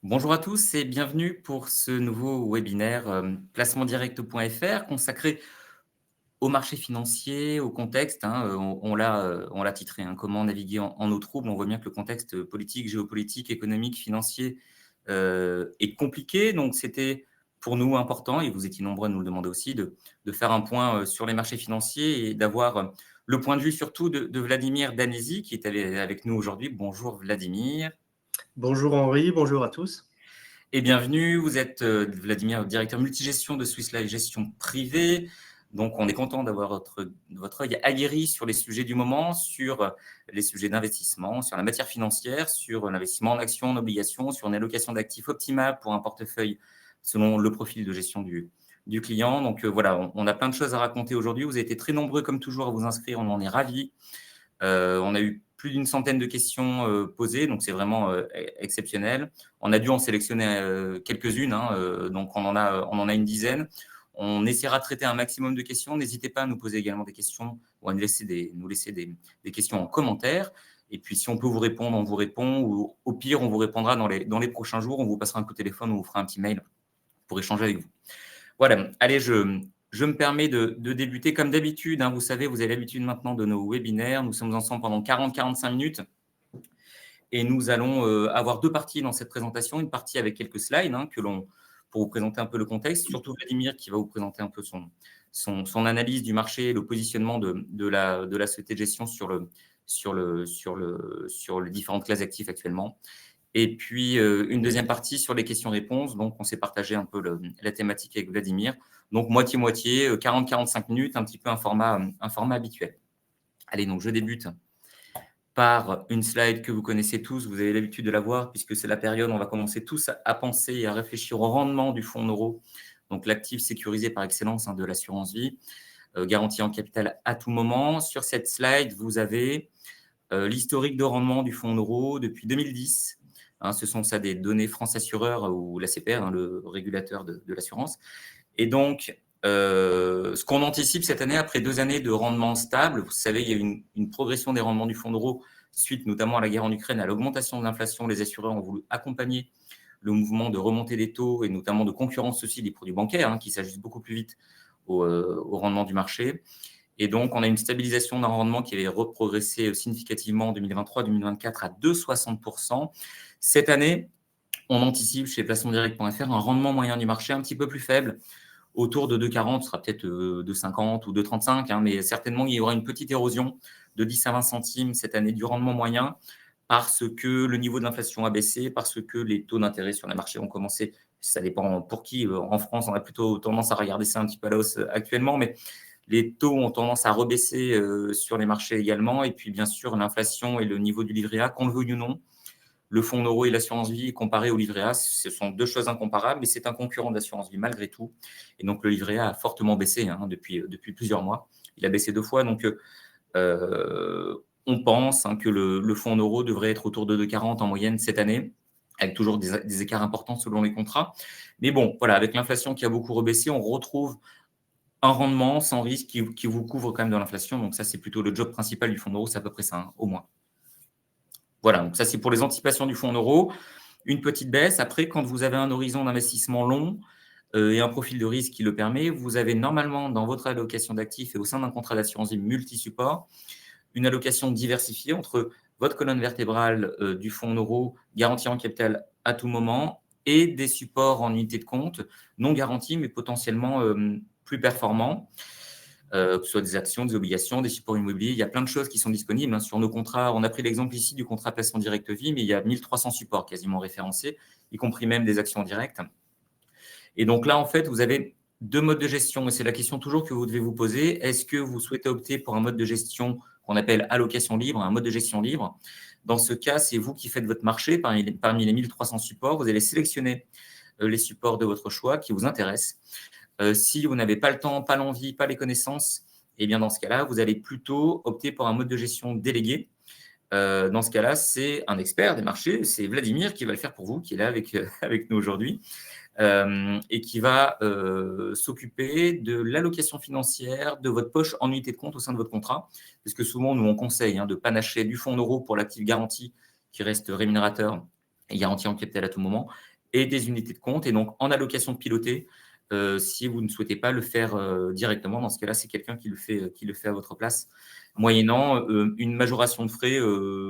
Bonjour à tous et bienvenue pour ce nouveau webinaire placementdirect.fr consacré au marché financier, au contexte. On l'a titré, Comment naviguer en eau trouble. On voit bien que le contexte politique, géopolitique, économique, financier est compliqué. Donc, c'était pour nous important, et vous étiez nombreux à nous le demander aussi, de faire un point sur les marchés financiers et d'avoir le point de vue surtout de Vladimir Danesi qui est avec nous aujourd'hui. Bonjour Vladimir. Bonjour Henri, bonjour à tous. Et bienvenue, vous êtes Vladimir, directeur multigestion de Swiss Life Gestion Privée. Donc, on est content d'avoir votre œil aguerri sur les sujets du moment, sur les sujets d'investissement, sur la matière financière, sur l'investissement en actions, en obligations, sur une allocation d'actifs optimale pour un portefeuille selon le profil de gestion du client. Donc, voilà, on a plein de choses à raconter aujourd'hui. Vous avez été très nombreux, comme toujours, à vous inscrire. On en est ravis. On a eu plus d'une centaine de questions posées, donc c'est vraiment exceptionnel. On a dû en sélectionner quelques-unes, donc on en a une dizaine. On essaiera de traiter un maximum de questions. N'hésitez pas à nous poser également des questions ou à nous laisser des questions en commentaire. Et puis, si on peut vous répondre, on vous répond. Ou au pire, on vous répondra dans les prochains jours. On vous passera un coup de téléphone ou on vous fera un petit mail pour échanger avec vous. Voilà, allez, je me permets de débuter comme d'habitude. Vous savez, vous avez l'habitude maintenant de nos webinaires. Nous sommes ensemble pendant 40-45 minutes et nous allons avoir deux parties dans cette présentation. Une partie avec quelques slides pour vous présenter un peu le contexte, surtout Vladimir qui va vous présenter un peu son analyse du marché, le positionnement de la société de gestion sur les différentes classes d'actifs actuellement. Et puis, une deuxième partie sur les questions-réponses. Donc, on s'est partagé un peu la thématique avec Vladimir. Donc, moitié-moitié, 40-45 minutes, un petit peu un format habituel. Allez, donc je débute par une slide que vous connaissez tous. Vous avez l'habitude de la voir puisque c'est la période où on va commencer tous à penser et à réfléchir au rendement du fonds en euros. Donc, l'actif sécurisé par excellence de l'assurance vie, garantie en capital à tout moment. Sur cette slide, vous avez l'historique de rendement du fonds en euros depuis 2010. Ce sont ça des données France Assureur ou l'ACPR, le régulateur de l'assurance. Et donc, ce qu'on anticipe cette année, après 2 années de rendement stable, vous savez, il y a une progression des rendements du fonds d'euro suite notamment à la guerre en Ukraine, à l'augmentation de l'inflation. Les assureurs ont voulu accompagner le mouvement de remontée des taux et notamment de concurrence aussi des produits bancaires qui s'ajustent beaucoup plus vite au rendement du marché. Et donc, on a une stabilisation d'un rendement qui avait reprogressé significativement en 2023-2024 à 2,60%. Cette année, on anticipe chez placementdirect.fr un rendement moyen du marché un petit peu plus faible, autour de 2,40, ce sera peut-être 2,50 ou 2,35, mais certainement, il y aura une petite érosion de 10 à 20 centimes cette année du rendement moyen parce que le niveau de l'inflation a baissé, parce que les taux d'intérêt sur les marchés ont commencé, ça dépend pour qui. En France, on a plutôt tendance à regarder ça un petit peu à la hausse actuellement, mais les taux ont tendance à rebaisser sur les marchés également. Et puis, bien sûr, l'inflation et le niveau du livret A, qu'on le veuille ou non, le fonds euro et l'assurance vie comparé au livret A, ce sont deux choses incomparables, mais c'est un concurrent de l'assurance vie malgré tout. Et donc, le livret A a fortement baissé depuis plusieurs mois. Il a baissé 2 fois. Donc, on pense que le fonds euro devrait être autour de 2,40 en moyenne cette année, avec toujours des écarts importants selon les contrats. Mais bon, voilà, avec l'inflation qui a beaucoup rebaissé, on retrouve un rendement sans risque qui vous couvre quand même de l'inflation. Donc ça, c'est plutôt le job principal du fonds euro, c'est à peu près ça, au moins. Voilà, donc ça, c'est pour les anticipations du fonds euro. Une petite baisse. Après, quand vous avez un horizon d'investissement long et un profil de risque qui le permet, vous avez normalement dans votre allocation d'actifs et au sein d'un contrat d'assurance vie multi-support, une allocation diversifiée entre votre colonne vertébrale du fonds euro garantie en capital à tout moment et des supports en unité de compte non garantis, mais potentiellement plus performants. Que ce soit des actions, des obligations, des supports immobiliers. Il y a plein de choses qui sont disponibles sur nos contrats. On a pris l'exemple ici du contrat placement direct vie, mais il y a 1300 supports quasiment référencés, y compris même des actions directes. Et donc là, en fait, vous avez deux modes de gestion. Et c'est la question toujours que vous devez vous poser. Est-ce que vous souhaitez opter pour un mode de gestion qu'on appelle allocation libre, un mode de gestion libre? Dans ce cas, c'est vous qui faites votre marché. Parmi les 1300 supports, vous allez sélectionner les supports de votre choix qui vous intéressent. Si vous n'avez pas le temps, pas l'envie, pas les connaissances, eh bien dans ce cas-là, vous allez plutôt opter pour un mode de gestion délégué. Dans ce cas-là, c'est un expert des marchés, c'est Vladimir qui va le faire pour vous, qui est là avec nous aujourd'hui, et qui va s'occuper de l'allocation financière de votre poche en unité de compte au sein de votre contrat. Parce que souvent, nous, on conseille de panacher du fonds euro pour l'actif garanti qui reste rémunérateur garantie en capital à tout moment, et des unités de compte. Et donc, en allocation pilotée, si vous ne souhaitez pas le faire directement, dans ce cas-là, c'est quelqu'un qui le fait à votre place, moyennant une majoration de frais,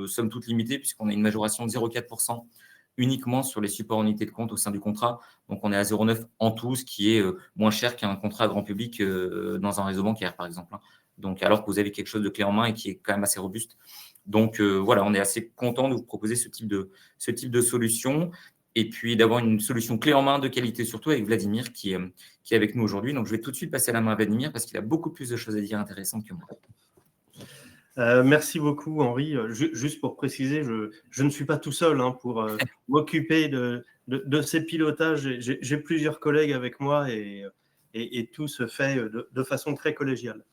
somme toute limitée, puisqu'on a une majoration de 0,4% uniquement sur les supports unités de compte au sein du contrat. Donc, on est à 0,9 en tout, ce qui est moins cher qu'un contrat grand public dans un réseau bancaire, par exemple. Donc, alors que vous avez quelque chose de clé en main et qui est quand même assez robuste. Donc, voilà, on est assez content de vous proposer ce type de solution. Et puis d'avoir une solution clé en main de qualité, surtout avec Vladimir qui est avec nous aujourd'hui. Donc, je vais tout de suite passer la main à Vladimir parce qu'il a beaucoup plus de choses à dire intéressantes que moi. Merci beaucoup, Henri. Juste pour préciser, je ne suis pas tout seul pour m'occuper de ces pilotages. J'ai plusieurs collègues avec moi et tout se fait de façon très collégiale.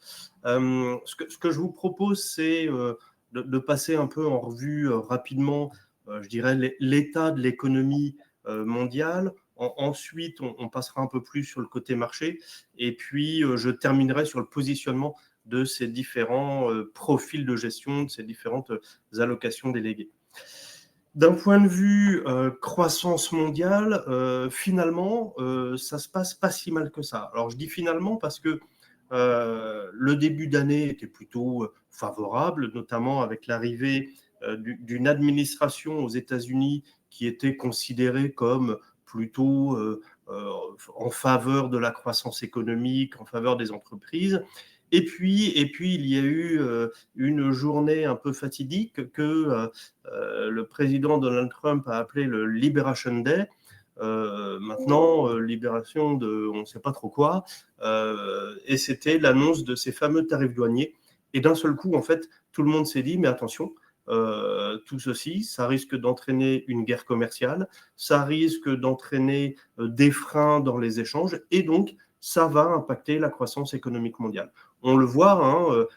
Ce que je vous propose, c'est de passer un peu en revue rapidement, je dirais, l'état de l'économie mondiale. Ensuite, on passera un peu plus sur le côté marché. Et puis, je terminerai sur le positionnement de ces différents profils de gestion, de ces différentes allocations déléguées. D'un point de vue croissance mondiale, finalement, ça se passe pas si mal que ça. Alors, je dis finalement parce que le début d'année était plutôt favorable, notamment avec l'arrivée d'une administration aux États-Unis qui était considérée comme plutôt en faveur de la croissance économique, en faveur des entreprises. Et puis, il y a eu une journée un peu fatidique que le président Donald Trump a appelé le Liberation Day. Maintenant, libération de on ne sait pas trop quoi. Et c'était l'annonce de ces fameux tarifs douaniers. Et d'un seul coup, en fait, tout le monde s'est dit, mais attention, tout ceci, ça risque d'entraîner une guerre commerciale, ça risque d'entraîner des freins dans les échanges, et donc ça va impacter la croissance économique mondiale. On le voit,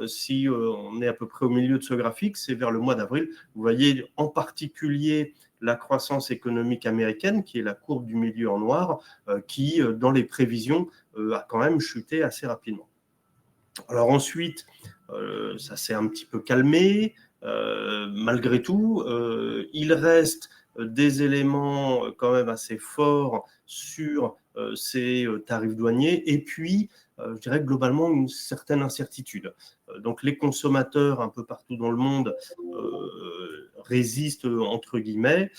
si on est à peu près au milieu de ce graphique, c'est vers le mois d'avril. Vous voyez en particulier la croissance économique américaine, qui est la courbe du milieu en noir, qui, dans les prévisions, a quand même chuté assez rapidement. Alors ensuite, ça s'est un petit peu calmé. Malgré tout, il reste des éléments quand même assez forts sur ces tarifs douaniers et puis, je dirais globalement, une certaine incertitude. Donc les consommateurs un peu partout dans le monde résistent entre guillemets,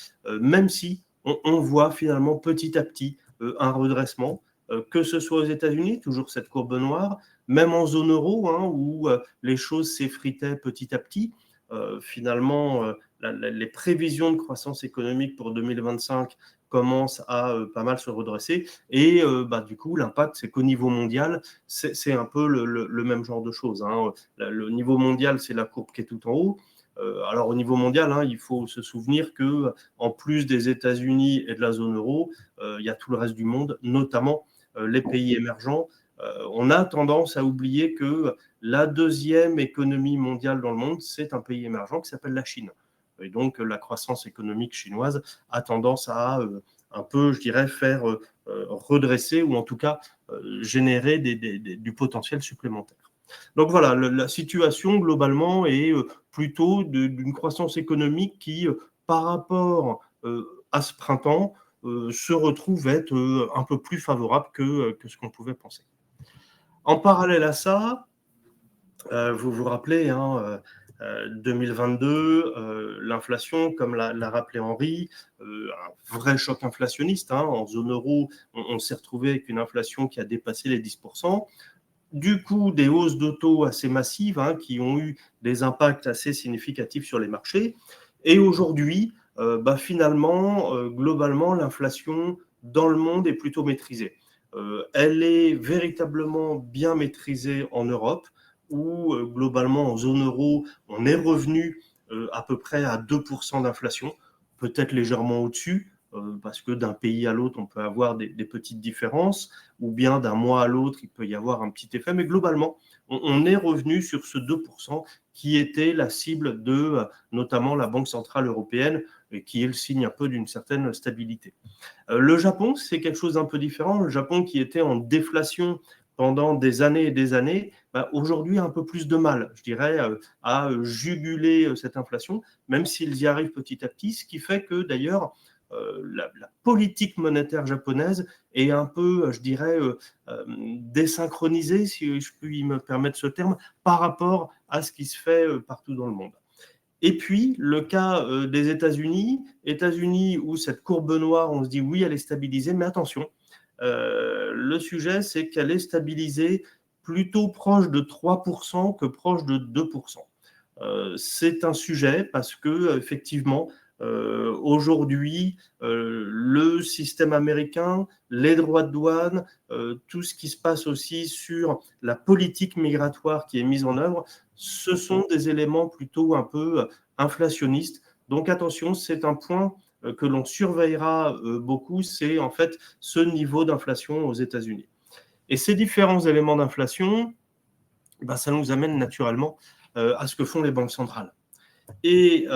même si on voit finalement petit à petit un redressement, que ce soit aux États-Unis, toujours cette courbe noire, même en zone euro, où les choses s'effritaient petit à petit. Finalement, les prévisions de croissance économique pour 2025 commencent à pas mal se redresser. Et du coup, l'impact, c'est qu'au niveau mondial, c'est un peu le même genre de choses. Le niveau mondial, c'est la courbe qui est tout en haut. Alors au niveau mondial, il faut se souvenir que en plus des États-Unis et de la zone euro, il y a tout le reste du monde, notamment les pays émergents. On a tendance à oublier que la deuxième économie mondiale dans le monde, c'est un pays émergent qui s'appelle la Chine. Et donc, la croissance économique chinoise a tendance à un peu, je dirais, faire redresser ou en tout cas générer du potentiel supplémentaire. Donc voilà, la situation globalement est plutôt d'une croissance économique qui, par rapport à ce printemps, se retrouve être un peu plus favorable que ce qu'on pouvait penser. En parallèle à ça, vous vous rappelez, 2022, l'inflation, comme l'a rappelé Henri, un vrai choc inflationniste. En zone euro, on s'est retrouvé avec une inflation qui a dépassé les 10%. Du coup, des hausses de taux assez massives qui ont eu des impacts assez significatifs sur les marchés. Et aujourd'hui, finalement, globalement, l'inflation dans le monde est plutôt maîtrisée. Elle est véritablement bien maîtrisée en Europe, où globalement, en zone euro, on est revenu à peu près à 2% d'inflation, peut-être légèrement au-dessus, parce que d'un pays à l'autre, on peut avoir des petites différences, ou bien d'un mois à l'autre, il peut y avoir un petit effet, mais globalement, on est revenu sur ce 2% qui était la cible de notamment la Banque centrale européenne, et qui est le signe un peu d'une certaine stabilité. Le Japon, c'est quelque chose d'un peu différent. Le Japon qui était en déflation pendant des années et des années, aujourd'hui a un peu plus de mal, je dirais, à juguler cette inflation, même s'ils y arrivent petit à petit, ce qui fait que d'ailleurs, la politique monétaire japonaise est un peu, je dirais, désynchronisée, si je puis me permettre ce terme, par rapport à ce qui se fait partout dans le monde. Et puis, le cas des États-Unis où cette courbe noire, on se dit oui, elle est stabilisée, mais attention, le sujet, c'est qu'elle est stabilisée plutôt proche de 3% que proche de 2%. C'est un sujet parce que, effectivement, aujourd'hui, le système américain, les droits de douane, tout ce qui se passe aussi sur la politique migratoire qui est mise en œuvre, ce sont des éléments plutôt un peu inflationnistes. Donc attention, c'est un point que l'on surveillera beaucoup, c'est en fait ce niveau d'inflation aux États-Unis. Et ces différents éléments d'inflation, ça nous amène naturellement à ce que font les banques centrales. Et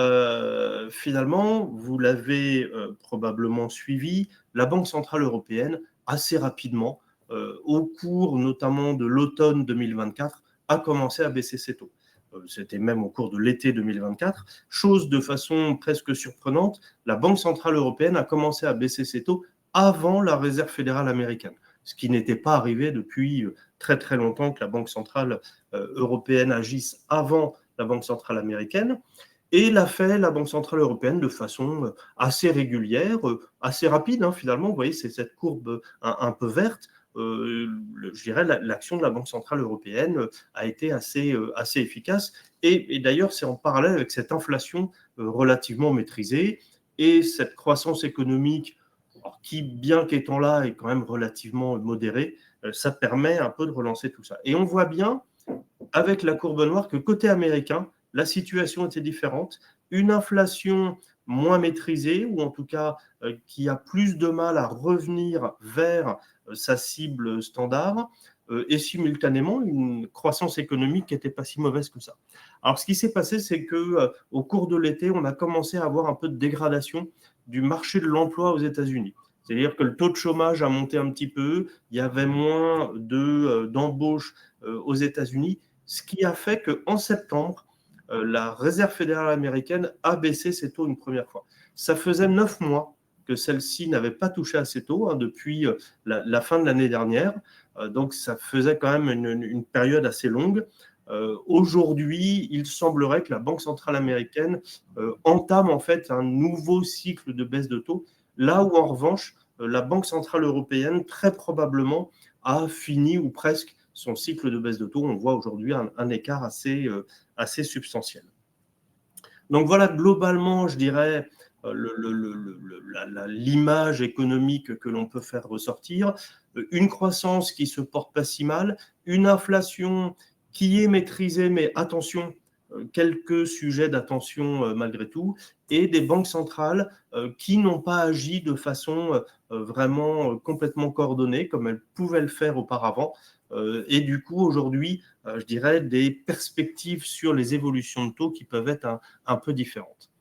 finalement, vous l'avez probablement suivi, la Banque centrale européenne, assez rapidement, au cours notamment de l'automne 2024, a commencé à baisser ses taux. C'était même au cours de l'été 2024. Chose de façon presque surprenante, la Banque centrale européenne a commencé à baisser ses taux avant la Réserve fédérale américaine, ce qui n'était pas arrivé depuis très très longtemps que la Banque centrale européenne agisse avant la Banque centrale américaine. Et l'a fait la Banque centrale européenne de façon assez régulière, assez rapide finalement. Vous voyez, c'est cette courbe un peu verte. Je dirais l'action de la Banque centrale européenne a été assez efficace. Et d'ailleurs, c'est en parallèle avec cette inflation relativement maîtrisée et cette croissance économique qui, bien qu'étant là, est quand même relativement modérée. Ça permet un peu de relancer tout ça. Et on voit bien, avec la courbe noire, que côté américain, la situation était différente. Une inflation moins maîtrisée, ou en tout cas qui a plus de mal à revenir vers sa cible standard, et simultanément une croissance économique qui n'était pas si mauvaise que ça. Alors ce qui s'est passé, c'est qu'au cours de l'été, on a commencé à avoir un peu de dégradation du marché de l'emploi aux États-Unis. C'est-à-dire que le taux de chômage a monté un petit peu, il y avait moins d'embauches aux États-Unis, ce qui a fait qu'en septembre, la Réserve fédérale américaine a baissé ses taux une première fois. Ça faisait 9 mois que celle-ci n'avait pas touché à ses taux depuis la fin de l'année dernière. Donc ça faisait quand même une période assez longue. Aujourd'hui, il semblerait que la Banque centrale américaine entame en fait un nouveau cycle de baisse de taux, là où en revanche, la Banque centrale européenne très probablement a fini ou presque son cycle de baisse de taux. On voit aujourd'hui un écart assez substantiel. Donc voilà, globalement, je dirais, l'image économique que l'on peut faire ressortir. Une croissance qui se porte pas si mal, une inflation qui est maîtrisée, mais attention, quelques sujets d'attention malgré tout, et des banques centrales qui n'ont pas agi de façon vraiment complètement coordonnée comme elles pouvaient le faire auparavant. Et du coup, aujourd'hui, je dirais des perspectives sur les évolutions de taux qui peuvent être un peu différentes.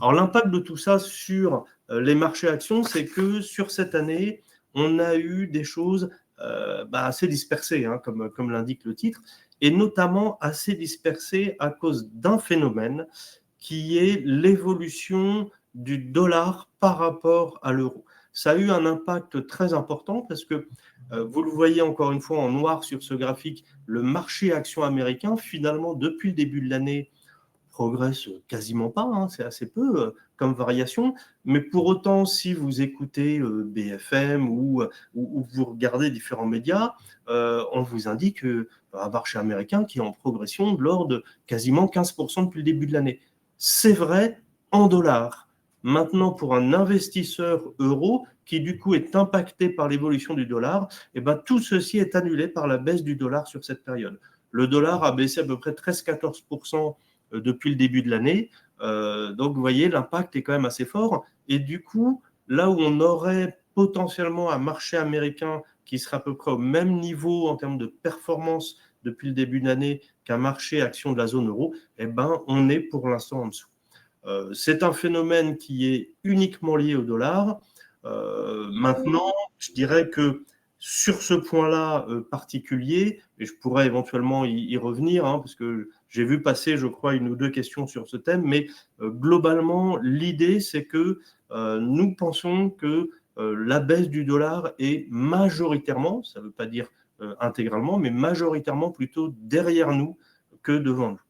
Alors, l'impact de tout ça sur les marchés actions, c'est que sur cette année, on a eu des choses assez dispersées, comme l'indique le titre, et notamment assez dispersées à cause d'un phénomène qui est l'évolution du dollar par rapport à l'euro. Ça a eu un impact très important parce que vous le voyez encore une fois en noir sur ce graphique, le marché action américain, finalement, depuis le début de l'année, progresse quasiment pas, c'est assez peu comme variation, mais pour autant, si vous écoutez BFM ou vous regardez différents médias, on vous indique un marché américain qui est en progression de l'ordre de quasiment 15% depuis le début de l'année. C'est vrai en dollars. Maintenant, pour un investisseur euro qui du coup est impacté par l'évolution du dollar, tout ceci est annulé par la baisse du dollar sur cette période. Le dollar a baissé à peu près 13-14% depuis le début de l'année. Donc, vous voyez, l'impact est quand même assez fort. Et du coup, là où on aurait potentiellement un marché américain qui serait à peu près au même niveau en termes de performance depuis le début de l'année qu'un marché action de la zone euro, on est pour l'instant en dessous. C'est un phénomène qui est uniquement lié au dollar. Maintenant, je dirais que Sur ce point-là particulier, et je pourrais éventuellement y revenir, parce que j'ai vu passer, je crois, 1 ou 2 questions sur ce thème, mais globalement, l'idée, c'est que nous pensons que la baisse du dollar est majoritairement, ça ne veut pas dire intégralement, mais majoritairement plutôt derrière nous que devant nous.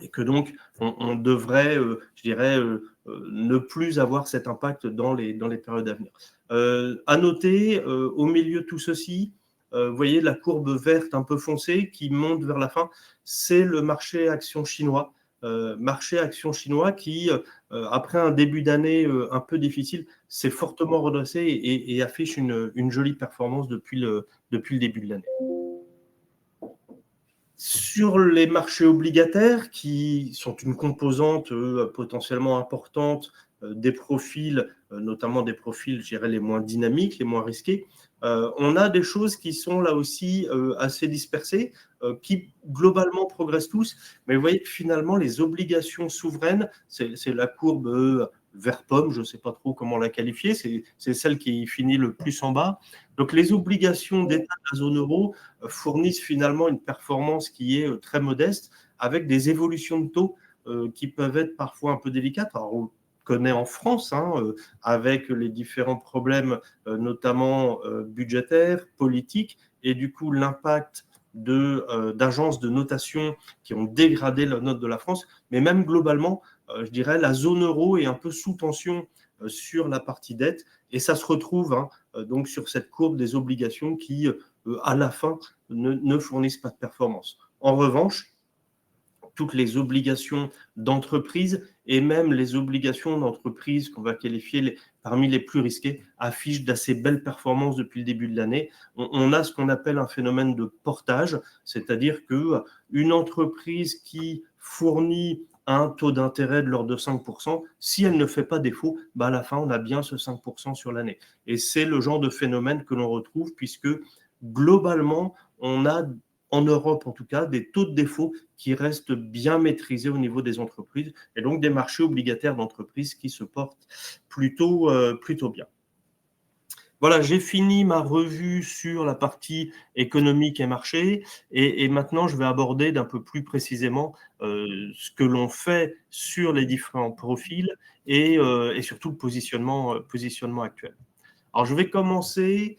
Et que donc, on devrait, je dirais, ne plus avoir cet impact dans les périodes à venir. À noter, au milieu de tout ceci, vous voyez la courbe verte un peu foncée qui monte vers la fin, c'est le marché action chinois. Marché action chinois qui, après un début d'année un peu difficile, s'est fortement redressé et affiche une jolie performance depuis le début de l'année. Sur les marchés obligataires, qui sont une composante potentiellement importante des profils, notamment des profils, je dirais, les moins dynamiques, les moins risqués, on a des choses qui sont là aussi assez dispersées, qui globalement progressent tous, mais vous voyez que finalement, les obligations souveraines, c'est la courbe vert pomme, je ne sais pas trop comment la qualifier, c'est celle qui finit le plus en bas. Donc les obligations d'État de la zone euro fournissent finalement une performance qui est très modeste, avec des évolutions de taux qui peuvent être parfois un peu délicates. Alors, on connaît en France, avec les différents problèmes, notamment budgétaires, politiques, et du coup l'impact d'agences de notation qui ont dégradé la note de la France, mais même globalement, je dirais, la zone euro est un peu sous tension sur la partie dette, et ça se retrouve donc sur cette courbe des obligations qui, à la fin, ne fournissent pas de performance. En revanche, toutes les obligations d'entreprise et même les obligations d'entreprise qu'on va qualifier parmi les plus risquées affichent d'assez belles performances depuis le début de l'année. On a ce qu'on appelle un phénomène de portage, c'est-à-dire qu'une entreprise qui fournit un taux d'intérêt de l'ordre de 5%, si elle ne fait pas défaut, à la fin, on a bien ce 5% sur l'année. Et c'est le genre de phénomène que l'on retrouve puisque globalement, on a en Europe en tout cas, des taux de défaut qui restent bien maîtrisés au niveau des entreprises et donc des marchés obligataires d'entreprises qui se portent plutôt bien. Voilà, j'ai fini ma revue sur la partie économique et marché et maintenant je vais aborder d'un peu plus précisément ce que l'on fait sur les différents profils et surtout le positionnement actuel. Alors, je vais commencer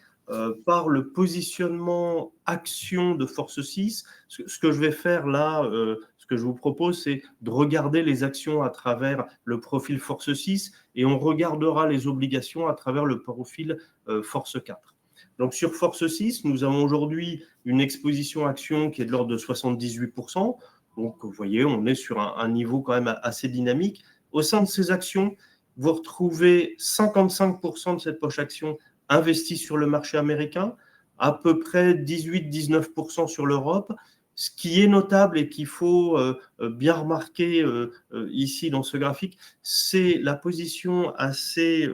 par le positionnement action de Force 6. Ce que je vais faire là, ce que je vous propose, c'est de regarder les actions à travers le profil Force 6 et on regardera les obligations à travers le profil Force 4. Donc, sur Force 6, nous avons aujourd'hui une exposition action qui est de l'ordre de 78%. Donc, vous voyez, on est sur un niveau quand même assez dynamique. Au sein de ces actions, vous retrouvez 55% de cette poche action investie sur le marché américain, à peu près 18-19% sur l'Europe. Ce qui est notable et qu'il faut bien remarquer ici dans ce graphique, c'est la position assez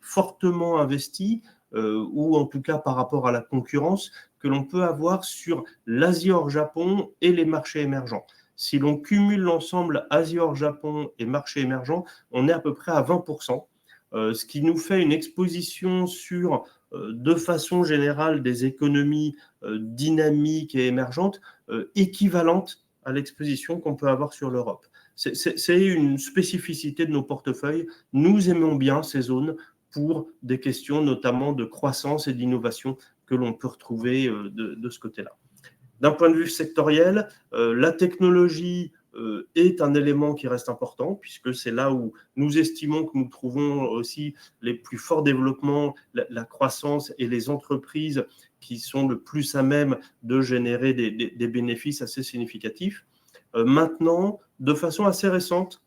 fortement investie, ou en tout cas par rapport à la concurrence, que l'on peut avoir sur l'Asie hors Japon et les marchés émergents. Si l'on cumule l'ensemble Asie hors Japon et marchés émergents, on est à peu près à 20%, ce qui nous fait une exposition sur, de façon générale, des économies dynamiques et émergentes équivalente à l'exposition qu'on peut avoir sur l'Europe. C'est une spécificité de nos portefeuilles. Nous aimons bien ces zones pour des questions notamment de croissance et d'innovation que l'on peut retrouver de ce côté-là. D'un point de vue sectoriel, la technologie est un élément qui reste important, puisque c'est là où nous estimons que nous trouvons aussi les plus forts développements, la croissance et les entreprises qui sont le plus à même de générer des bénéfices assez significatifs. Maintenant, de façon assez récente,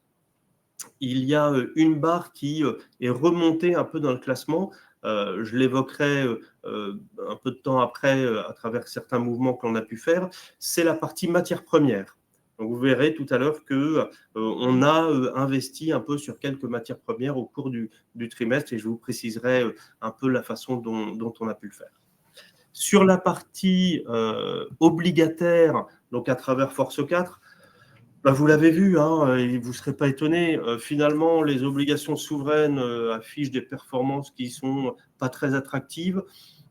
il y a une barre qui est remontée un peu dans le classement. Je l'évoquerai un peu de temps après à travers certains mouvements qu'on a pu faire. C'est la partie matières premières. Donc vous verrez tout à l'heure qu'on a investi un peu sur quelques matières premières au cours du trimestre et je vous préciserai un peu la façon dont on a pu le faire. Sur la partie obligataire, donc à travers Force 4, vous l'avez vu, et vous ne serez pas étonné, finalement, les obligations souveraines affichent des performances qui ne sont pas très attractives.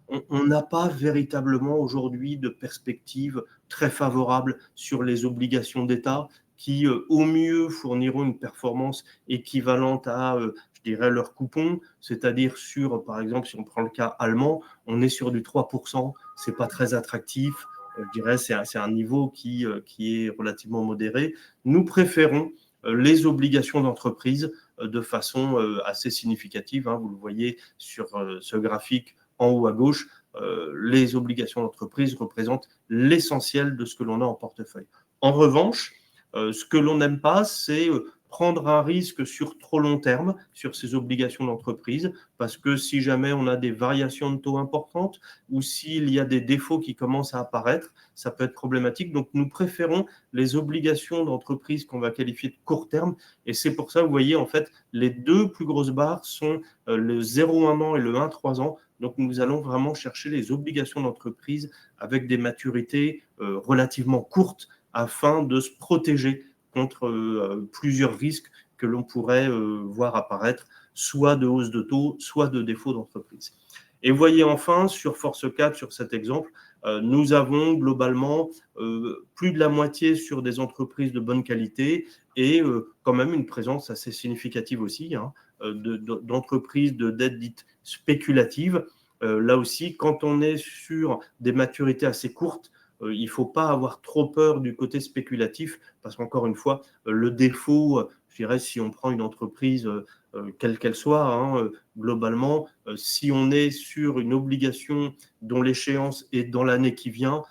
on n'a pas véritablement aujourd'hui de perspective très favorable sur les obligations d'État qui, au mieux, fourniront une performance équivalente à, je dirais, leur coupon, c'est-à-dire sur, par exemple, si on prend le cas allemand, on est sur du 3%, c'est pas très attractif, je dirais, c'est un niveau qui est relativement modéré. Nous préférons les obligations d'entreprise de façon assez significative, hein, vous le voyez sur ce graphique en haut à gauche, les obligations d'entreprise représentent l'essentiel de ce que l'on a en portefeuille. En revanche, ce que l'on n'aime pas, c'est prendre un risque sur trop long terme sur ces obligations d'entreprise, parce que si jamais on a des variations de taux importantes ou s'il y a des défauts qui commencent à apparaître, ça peut être problématique. Donc, nous préférons les obligations d'entreprise qu'on va qualifier de court terme. Et c'est pour ça, vous voyez, en fait, les deux plus grosses barres sont le 0,1 an et le 1,3 ans. Donc, nous allons vraiment chercher les obligations d'entreprise avec des maturités relativement courtes afin de se protéger contre plusieurs risques que l'on pourrait voir apparaître, soit de hausse de taux, soit de défaut d'entreprise. Et vous voyez enfin, sur Force 4, sur cet exemple, nous avons globalement plus de la moitié sur des entreprises de bonne qualité et quand même une présence assez significative aussi, hein, d'entreprises de dette dite spéculative. Là aussi, quand on est sur des maturités assez courtes, il ne faut pas avoir trop peur du côté spéculatif, parce qu'encore une fois, le défaut, je dirais, si on prend une entreprise, quelle qu'elle soit, hein, globalement, si on est sur une obligation dont l'échéance est dans l'année qui vient,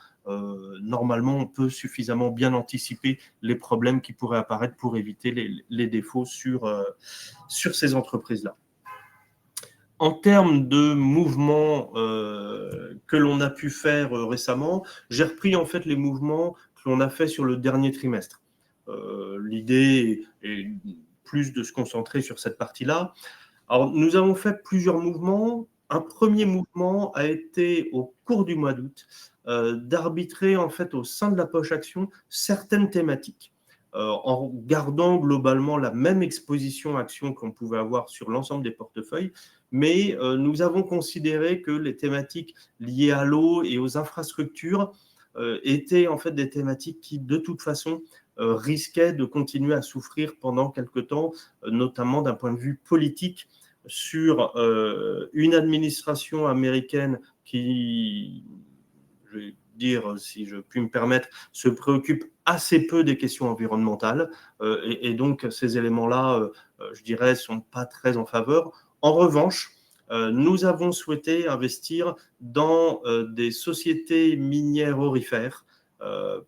normalement, on peut suffisamment bien anticiper les problèmes qui pourraient apparaître pour éviter les défauts sur ces entreprises-là. En termes de mouvements que l'on a pu faire récemment, j'ai repris en fait les mouvements que l'on a fait sur le dernier trimestre. L'idée est plus de se concentrer sur cette partie-là. Alors, nous avons fait plusieurs mouvements. Un premier mouvement a été au cours du mois d'août d'arbitrer en fait au sein de la poche action certaines thématiques. En gardant globalement la même exposition action qu'on pouvait avoir sur l'ensemble des portefeuilles, mais nous avons considéré que les thématiques liées à l'eau et aux infrastructures étaient en fait des thématiques qui, de toute façon, risquaient de continuer à souffrir pendant quelque temps, notamment d'un point de vue politique, sur une administration américaine qui, je vais dire, si je puis me permettre, se préoccupe assez peu des questions environnementales. Et donc, ces éléments-là, je dirais, ne sont pas très en faveur. En revanche, nous avons souhaité investir dans des sociétés minières aurifères,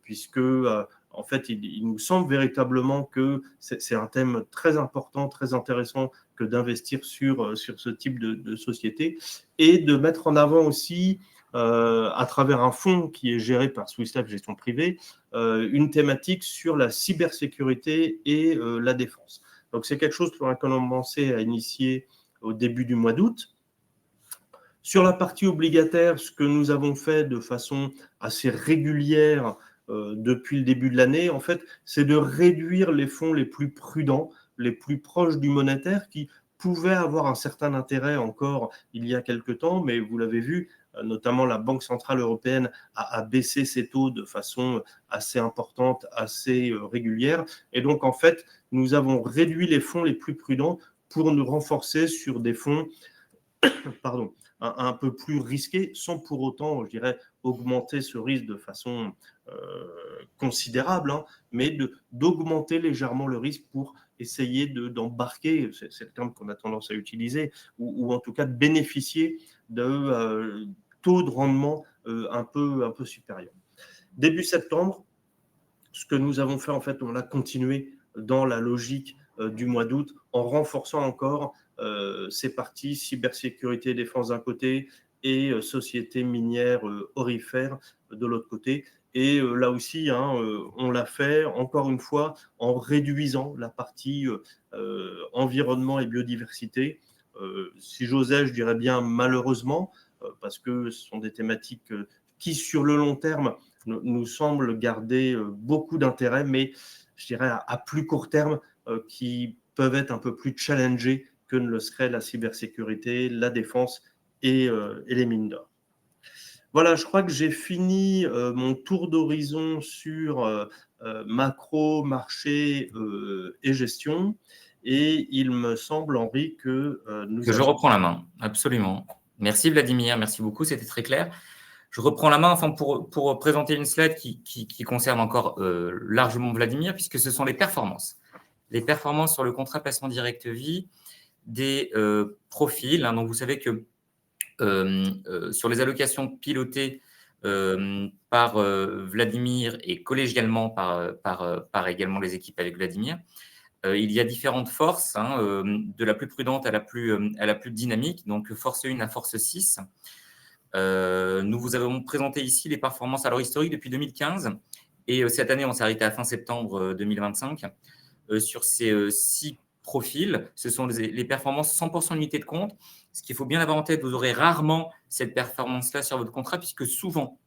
puisque, en fait, il nous semble véritablement que c'est un thème très important, très intéressant que d'investir sur ce type de société et de mettre en avant aussi, à travers un fonds qui est géré par Swiss Life Gestion Privée, une thématique sur la cybersécurité et la défense. Donc, c'est quelque chose qu'on a commencé à initier au début du mois d'août. Sur la partie obligataire, ce que nous avons fait de façon assez régulière depuis le début de l'année, en fait, c'est de réduire les fonds les plus prudents, les plus proches du monétaire, qui pouvaient avoir un certain intérêt encore il y a quelque temps, mais vous l'avez vu, notamment la Banque centrale européenne a baissé ses taux de façon assez importante, assez régulière. Et donc, en fait, nous avons réduit les fonds les plus prudents pour nous renforcer sur des fonds pardon, un peu plus risqués, sans pour autant, je dirais, augmenter ce risque de façon considérable, hein, mais d'augmenter légèrement le risque pour essayer d'embarquer, c'est le terme qu'on a tendance à utiliser, ou en tout cas de bénéficier de taux de rendement un peu supérieurs. Début septembre, ce que nous avons fait, en fait, on l'a continué dans la logique du mois d'août en renforçant encore ces parties cybersécurité et défense d'un côté et société minière aurifère de l'autre côté. Et là aussi, hein, on l'a fait encore une fois en réduisant la partie environnement et biodiversité. Si j'osais, je dirais bien malheureusement, parce que ce sont des thématiques qui, sur le long terme, nous semblent garder beaucoup d'intérêt, mais je dirais à plus court terme, qui peuvent être un peu plus challengés que ne le serait la cybersécurité, la défense et les mines d'or. Voilà, je crois que j'ai fini mon tour d'horizon sur macro, marché et gestion. Et il me semble, Henri, que nous Que je avons... reprends la main, absolument. Merci Vladimir, merci beaucoup, c'était très clair. Je reprends la main enfin, pour présenter une slide qui concerne encore largement Vladimir, puisque ce sont les performances. Les performances sur le contrat placement direct vie des profils. Hein, donc, vous savez que sur les allocations pilotées par Vladimir et collégialement par également les équipes avec Vladimir, il y a différentes forces, hein, de la plus prudente à la plus dynamique, donc force 1 à force 6. Nous vous avons présenté ici les performances à l'heure historique depuis 2015 et cette année, on s'est arrêté à fin septembre 2025. Sur ces 6 profils, ce sont les performances 100% unité de compte. Ce qu'il faut bien avoir en tête, vous aurez rarement cette performance-là sur votre contrat puisque souvent,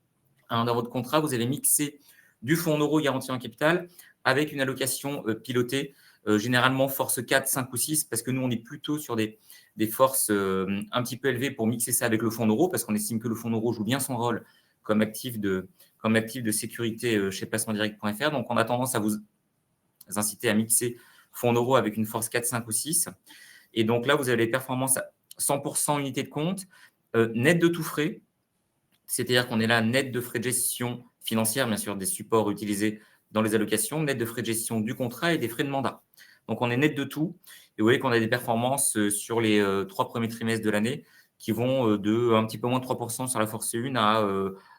hein, dans votre contrat, vous allez mixer du fonds en euros garanti en capital avec une allocation pilotée, généralement force 4, 5 ou 6, parce que nous, on est plutôt sur des forces un petit peu élevées pour mixer ça avec le fonds en euros, parce qu'on estime que le fonds en euros joue bien son rôle comme actif de sécurité chez placementdirect.fr. Donc, on a tendance à vous inciter à mixer fonds en euros avec une force 4, 5 ou 6. Et donc là, vous avez les performances à 100% unité de compte, net de tout frais. C'est-à-dire qu'on est là net de frais de gestion financière, bien sûr, des supports utilisés dans les allocations, net de frais de gestion du contrat et des frais de mandat. Donc, on est net de tout. Et vous voyez qu'on a des performances sur les 3 premiers trimestres de l'année qui vont de un petit peu moins de 3% sur la force 1 à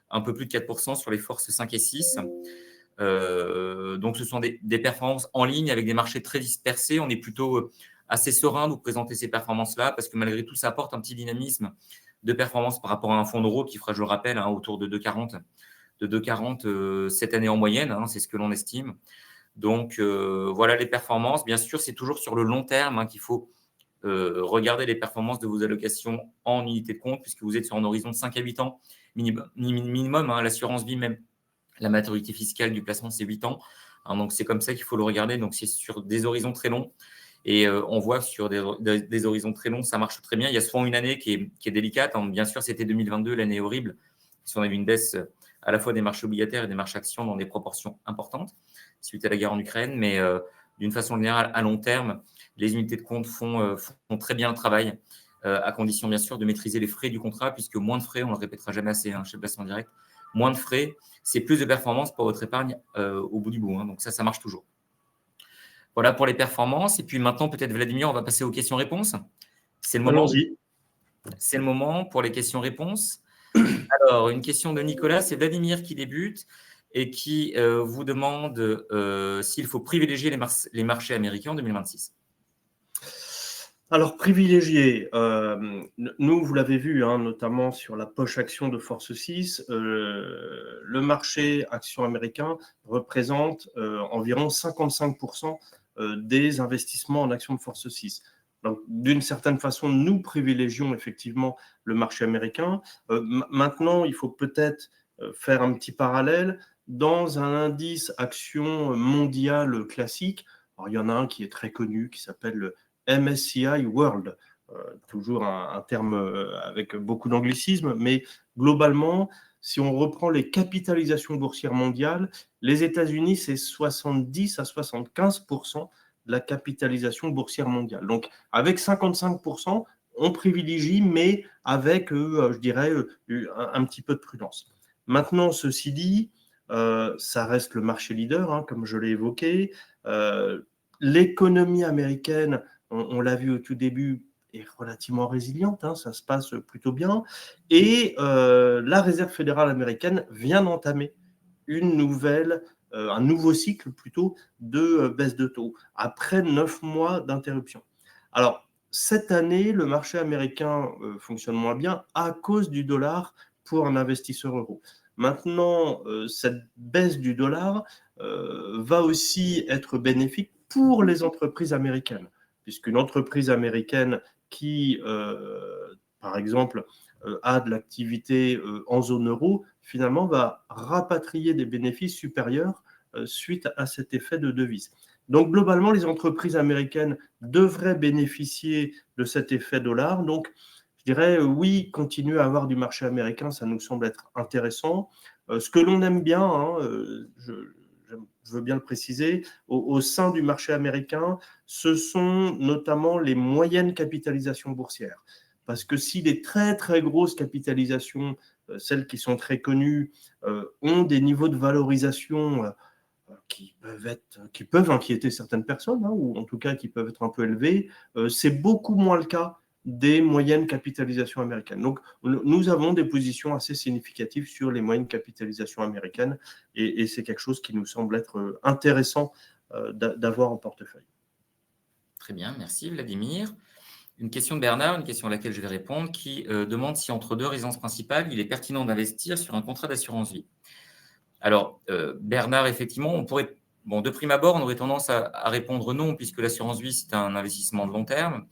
un peu plus de 4% sur les forces 5 et 6. Donc, ce sont des performances en ligne avec des marchés très dispersés. On est plutôt assez serein de vous présenter ces performances-là parce que malgré tout, ça apporte un petit dynamisme de performance par rapport à un fonds d'euros qui fera, je le rappelle, hein, autour de 2,40 cette année en moyenne, hein, c'est ce que l'on estime. Donc, voilà les performances. Bien sûr, c'est toujours sur le long terme hein, qu'il faut regarder les performances de vos allocations en unité de compte, puisque vous êtes sur un horizon de 5 à 8 ans minimum. Hein, l'assurance vie, même la maturité fiscale du placement, c'est 8 ans. Hein, donc, c'est comme ça qu'il faut le regarder. Donc, c'est sur des horizons très longs. Et on voit que sur des horizons très longs, ça marche très bien. Il y a souvent une année qui est délicate. Hein. Bien sûr, c'était 2022, l'année horrible. Si on a vu une baisse à la fois des marchés obligataires et des marchés actions dans des proportions importantes suite à la guerre en Ukraine. Mais d'une façon générale, à long terme, les unités de compte font très bien le travail, à condition bien sûr de maîtriser les frais du contrat, puisque moins de frais, on ne le répétera jamais assez hein, chez le placement direct, moins de frais, c'est plus de performance pour votre épargne au bout du bout. Hein. Donc ça marche toujours. Voilà pour les performances. Et puis maintenant, peut-être Vladimir, on va passer aux questions-réponses. C'est le moment. Allons-y. C'est le moment pour les questions-réponses. Alors, une question de Nicolas, c'est Vladimir qui débute et qui vous demande s'il faut privilégier les marchés américains en 2026. Alors, privilégié, nous, vous l'avez vu, hein, notamment sur la poche action de Force 6, le marché action américain représente environ 55% des investissements en actions de Force 6. Donc, d'une certaine façon, nous privilégions effectivement le marché américain. Maintenant, il faut peut-être faire un petit parallèle. Dans un indice action mondial classique, alors, il y en a un qui est très connu, qui s'appelle le MSCI World, toujours un terme avec beaucoup d'anglicisme, mais globalement, si on reprend les capitalisations boursières mondiales, les États-Unis, c'est 70 à 75% de la capitalisation boursière mondiale. Donc, avec 55%, on privilégie, mais avec, je dirais, un petit peu de prudence. Maintenant, ceci dit, ça reste le marché leader, hein, comme je l'ai évoqué. L'économie américaine, on l'a vu au tout début, est relativement résiliente, hein, ça se passe plutôt bien. Et la Réserve fédérale américaine vient d'entamer un nouveau cycle plutôt de baisse de taux, après 9 mois d'interruption. Alors, cette année, le marché américain fonctionne moins bien à cause du dollar pour un investisseur euro. Maintenant, cette baisse du dollar va aussi être bénéfique pour les entreprises américaines, puisqu'une entreprise américaine qui, par exemple, a de l'activité en zone euro, finalement va rapatrier des bénéfices supérieurs suite à cet effet de devise. Donc, globalement, les entreprises américaines devraient bénéficier de cet effet dollar. Donc, je dirais oui, continuer à avoir du marché américain, ça nous semble être intéressant. Ce que l'on aime bien, hein, je veux bien le préciser, au sein du marché américain, ce sont notamment les moyennes capitalisations boursières. Parce que si les très très grosses capitalisations, celles qui sont très connues, ont des niveaux de valorisation qui peuvent inquiéter certaines personnes, hein, ou en tout cas qui peuvent être un peu élevés, c'est beaucoup moins le cas des moyennes capitalisations américaines. Donc, nous avons des positions assez significatives sur les moyennes capitalisations américaines et c'est quelque chose qui nous semble être intéressant d'avoir en portefeuille. Très bien, merci Vladimir. Une question de Bernard, une question à laquelle je vais répondre, qui demande si entre deux résidences principales, il est pertinent d'investir sur un contrat d'assurance vie. Alors, Bernard, effectivement, de prime abord, on aurait tendance à répondre non, puisque l'assurance vie, c'est un investissement de long terme.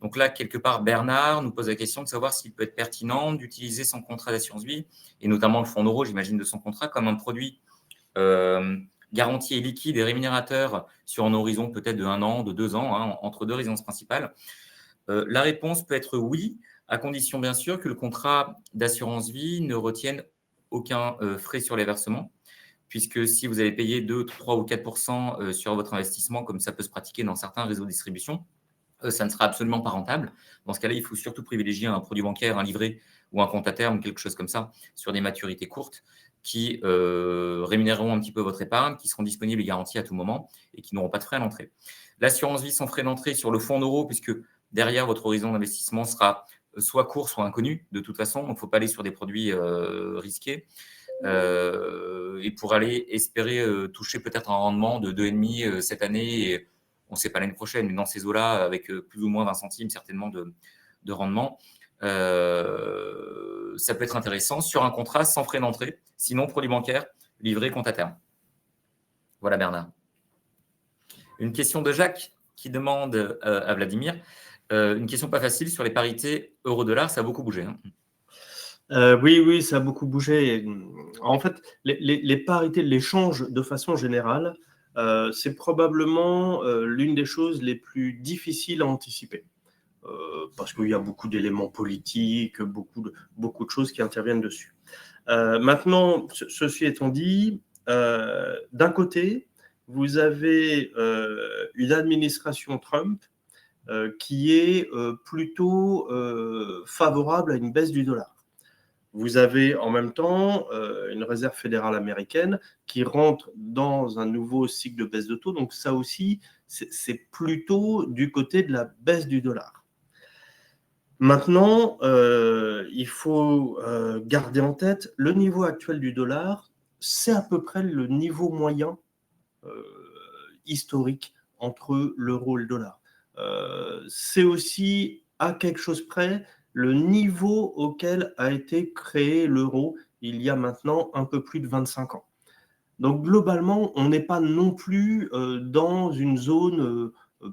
Donc là, quelque part, Bernard nous pose la question de savoir s'il peut être pertinent d'utiliser son contrat d'assurance vie, et notamment le fonds euro, j'imagine, de son contrat, comme un produit garanti et liquide et rémunérateur sur un horizon peut-être de 1 an, de 2 ans, hein, entre deux résidences principales. La réponse peut être oui, à condition bien sûr que le contrat d'assurance vie ne retienne aucun frais sur les versements, puisque si vous avez payé 2, 3 ou 4% sur votre investissement, comme ça peut se pratiquer dans certains réseaux de distribution, ça ne sera absolument pas rentable. Dans ce cas-là, il faut surtout privilégier un produit bancaire, un livret ou un compte à terme, quelque chose comme ça, sur des maturités courtes qui rémunéreront un petit peu votre épargne, qui seront disponibles et garanties à tout moment et qui n'auront pas de frais à l'entrée. L'assurance vie sans frais d'entrée sur le fonds euro, puisque derrière, votre horizon d'investissement sera soit court, soit inconnu, de toute façon. Donc, il ne faut pas aller sur des produits risqués. Et pour aller espérer toucher peut-être un rendement de 2,5 cette année, et on ne sait pas l'année prochaine, mais dans ces eaux-là, avec plus ou moins 20 centimes certainement de rendement, ça peut être intéressant sur un contrat sans frais d'entrée, sinon produit bancaire, livret, compte à terme. Voilà Bernard. Une question de Jacques qui demande à Vladimir, une question pas facile sur les parités euro-dollar, ça a beaucoup bougé. Hein. Oui, ça a beaucoup bougé. En fait, les parités de l'échange, de façon générale, c'est probablement l'une des choses les plus difficiles à anticiper. Parce qu'il y a beaucoup d'éléments politiques, beaucoup de choses qui interviennent dessus. Maintenant, ceci étant dit, d'un côté, vous avez une administration Trump qui est plutôt favorable à une baisse du dollar. Vous avez en même temps une réserve fédérale américaine qui rentre dans un nouveau cycle de baisse de taux. Donc ça aussi, c'est plutôt du côté de la baisse du dollar. Maintenant, il faut garder en tête le niveau actuel du dollar, c'est à peu près le niveau moyen historique entre l'euro et le dollar. C'est aussi à quelque chose près le niveau auquel a été créé l'euro il y a maintenant un peu plus de 25 ans. Donc globalement, on n'est pas non plus dans une zone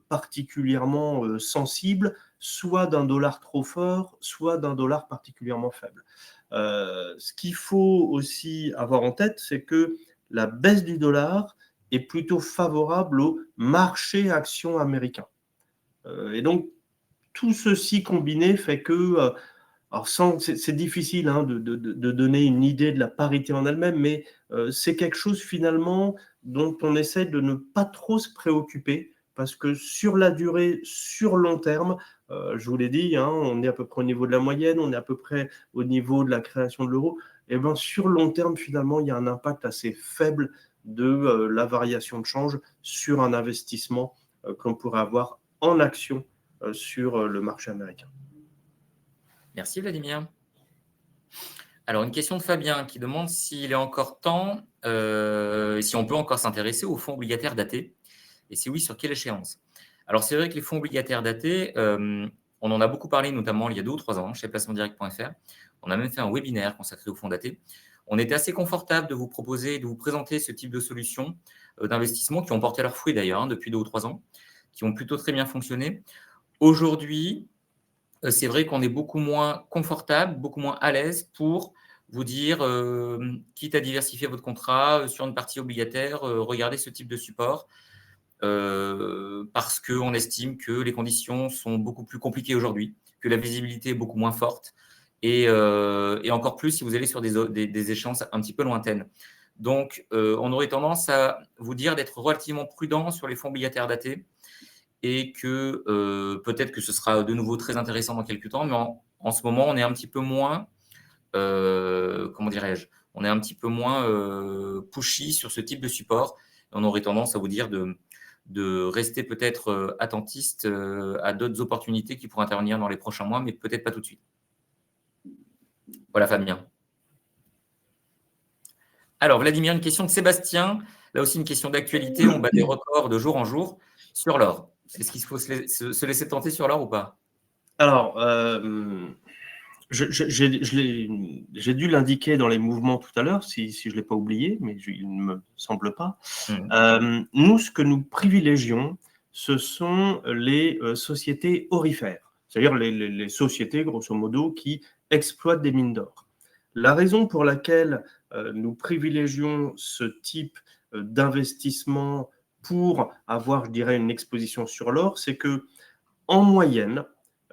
particulièrement sensible, soit d'un dollar trop fort, soit d'un dollar particulièrement faible. Ce qu'il faut aussi avoir en tête, c'est que la baisse du dollar est plutôt favorable au marché actions américain. Et donc, tout ceci combiné fait que, alors c'est difficile hein, de donner une idée de la parité en elle-même, mais c'est quelque chose finalement dont on essaie de ne pas trop se préoccuper, parce que sur la durée, sur long terme, je vous l'ai dit, hein, on est à peu près au niveau de la moyenne, on est à peu près au niveau de la création de l'euro, et bien sur long terme, finalement, il y a un impact assez faible de la variation de change sur un investissement qu'on pourrait avoir en action sur le marché américain. Merci Vladimir. Alors, une question de Fabien qui demande s'il est encore temps, si on peut encore s'intéresser aux fonds obligataires datés, et si oui, sur quelle échéance. Alors, c'est vrai que les fonds obligataires datés, on en a beaucoup parlé, notamment il y a 2 ou 3 ans chez placementdirect.fr. On a même fait un webinaire consacré aux fonds datés. On était assez confortable de vous proposer, de vous présenter ce type de solutions d'investissement qui ont porté leurs fruits d'ailleurs depuis 2 ou 3 ans, qui ont plutôt très bien fonctionné. Aujourd'hui, c'est vrai qu'on est beaucoup moins confortable, beaucoup moins à l'aise pour vous dire, quitte à diversifier votre contrat sur une partie obligataire, regardez ce type de support. parce qu'on estime que les conditions sont beaucoup plus compliquées aujourd'hui, que la visibilité est beaucoup moins forte, et encore plus si vous allez sur des échéances un petit peu lointaines. Donc, on aurait tendance à vous dire d'être relativement prudent sur les fonds obligataires datés, et que peut-être que ce sera de nouveau très intéressant dans quelques temps, mais en ce moment, on est un petit peu moins, comment dirais-je, on est un petit peu moins pushy sur ce type de support. On aurait tendance à vous dire de rester peut-être attentiste à d'autres opportunités qui pourraient intervenir dans les prochains mois, mais peut-être pas tout de suite. Voilà, Fabien. Alors, Vladimir, une question de Sébastien. Là aussi, une question d'actualité. On bat des records de jour en jour sur l'or. Est-ce qu'il faut se laisser tenter sur l'or ou pas? Alors, j'ai dû l'indiquer dans les mouvements tout à l'heure, si je ne l'ai pas oublié, mais il ne me semble pas. Nous, ce que nous privilégions, ce sont les sociétés aurifères, c'est-à-dire les sociétés, grosso modo, qui exploitent des mines d'or. La raison pour laquelle nous privilégions ce type d'investissement pour avoir, je dirais, une exposition sur l'or, c'est que, en moyenne,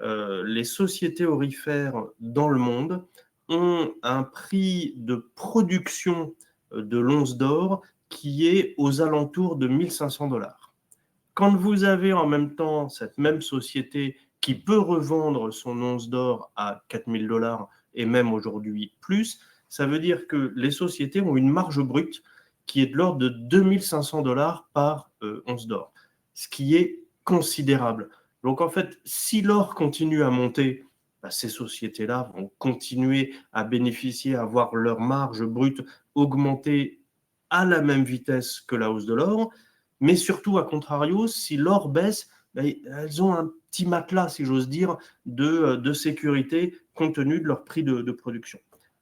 les sociétés aurifères dans le monde ont un prix de production de l'once d'or qui est aux alentours de 1 500 $. Quand vous avez en même temps cette même société qui peut revendre son once d'or à 4 000 $ et même aujourd'hui plus, ça veut dire que les sociétés ont une marge brute qui est de l'ordre de 2 500 $ par once d'or, ce qui est considérable. Donc en fait, si l'or continue à monter, ces sociétés-là vont continuer à bénéficier, à avoir leur marge brute augmenter à la même vitesse que la hausse de l'or. Mais surtout, à contrario, si l'or baisse, elles ont un petit matelas, si j'ose dire, de sécurité compte tenu de leur prix de production.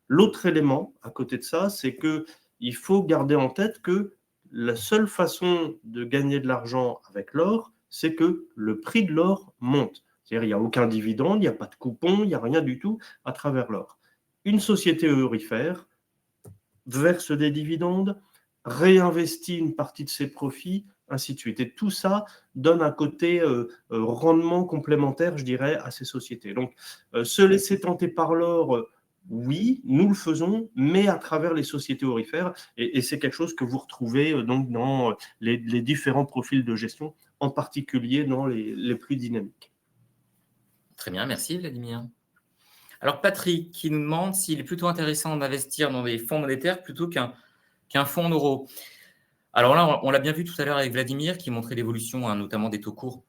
L'autre élément, à côté de ça, c'est qu'il faut garder en tête que la seule façon de gagner de l'argent avec l'or, c'est que le prix de l'or monte. C'est-à-dire qu'il n'y a aucun dividende, il n'y a pas de coupon, il n'y a rien du tout à travers l'or. Une société aurifère verse des dividendes, réinvestit une partie de ses profits, ainsi de suite. Et tout ça donne un côté rendement complémentaire, je dirais, à ces sociétés. Donc, se laisser tenter par l'or, oui, nous le faisons, mais à travers les sociétés aurifères. Et c'est quelque chose que vous retrouvez donc dans les différents profils de gestion, en particulier dans les plus dynamiques. Très bien, merci Vladimir. Alors Patrick qui nous demande s'il est plutôt intéressant d'investir dans des fonds monétaires plutôt qu'un fonds en euros. Alors là, on l'a bien vu tout à l'heure avec Vladimir qui montrait l'évolution, notamment des taux courts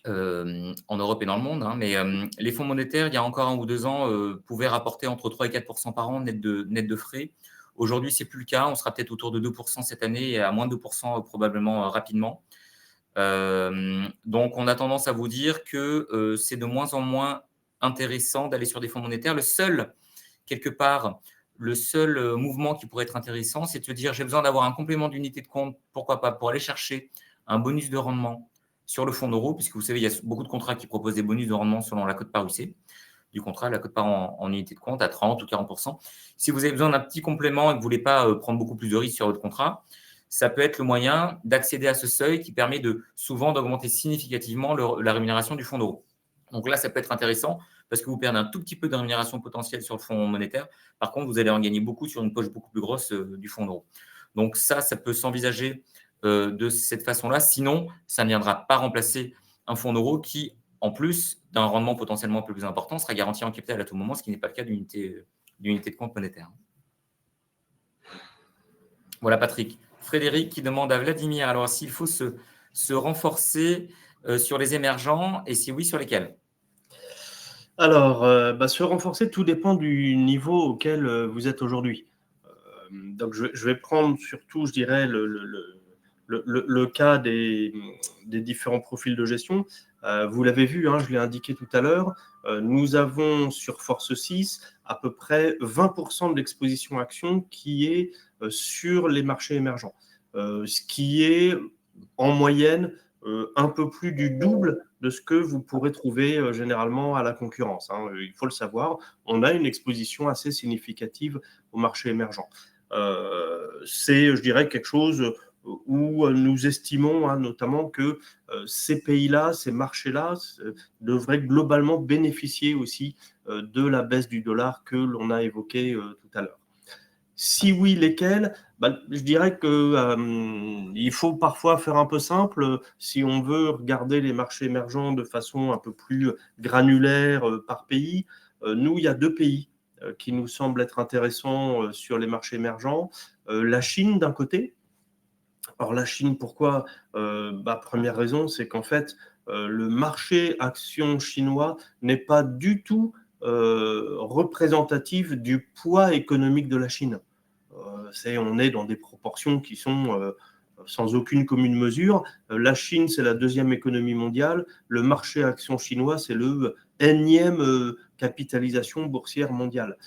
en Europe et dans le monde. Mais les fonds monétaires, il y a encore 1 ou 2 ans, pouvaient rapporter entre 3 et 4% par an net de frais. Aujourd'hui, ce n'est plus le cas. On sera peut-être autour de 2% cette année et à moins de 2% probablement rapidement. Donc, on a tendance à vous dire que c'est de moins en moins intéressant d'aller sur des fonds monétaires. Quelque part, le seul mouvement qui pourrait être intéressant, c'est de se dire j'ai besoin d'avoir un complément d'unité de compte, pourquoi pas, pour aller chercher un bonus de rendement sur le fonds d'euro, puisque vous savez, il y a beaucoup de contrats qui proposent des bonus de rendement selon la quote-part UC du contrat, la quote-part en unité de compte à 30 ou 40%. Si vous avez besoin d'un petit complément et que vous ne voulez pas prendre beaucoup plus de risques sur votre contrat, ça peut être le moyen d'accéder à ce seuil qui permet souvent d'augmenter significativement la rémunération du fonds d'euro. Donc là, ça peut être intéressant parce que vous perdez un tout petit peu de rémunération potentielle sur le fonds monétaire. Par contre, vous allez en gagner beaucoup sur une poche beaucoup plus grosse du fonds d'euro. Donc ça peut s'envisager de cette façon-là. Sinon, ça ne viendra pas remplacer un fonds d'euro qui, en plus d'un rendement potentiellement un peu plus important, sera garanti en capital à tout moment, ce qui n'est pas le cas d'unité de compte monétaire. Voilà, Patrick. Frédéric qui demande à Vladimir, alors s'il faut se renforcer sur les émergents et si oui, sur lesquels? Alors, se renforcer, tout dépend du niveau auquel vous êtes aujourd'hui. Donc, je vais prendre surtout, je dirais, le cas des différents profils de gestion. Vous l'avez vu, je l'ai indiqué tout à l'heure, nous avons sur Force 6 à peu près 20% de l'exposition action qui est sur les marchés émergents, ce qui est en moyenne un peu plus du double de ce que vous pourrez trouver généralement à la concurrence. Il faut le savoir, on a une exposition assez significative au marché émergent. C'est, je dirais, quelque chose où nous estimons notamment que ces pays-là, ces marchés-là devraient globalement bénéficier aussi de la baisse du dollar que l'on a évoquée tout à l'heure. Si oui, lesquels? Je dirais qu'il faut parfois faire un peu simple. Si on veut regarder les marchés émergents de façon un peu plus granulaire par pays, nous, il y a 2 pays qui nous semblent être intéressants sur les marchés émergents. La Chine, d'un côté. Alors, la Chine, pourquoi? Première raison, c'est qu'en fait, le marché action chinois n'est pas du tout représentatif du poids économique de la Chine. On est dans des proportions qui sont sans aucune commune mesure. La Chine, c'est la 2e économie mondiale. Le marché action chinois, c'est le énième capitalisation boursière mondiale.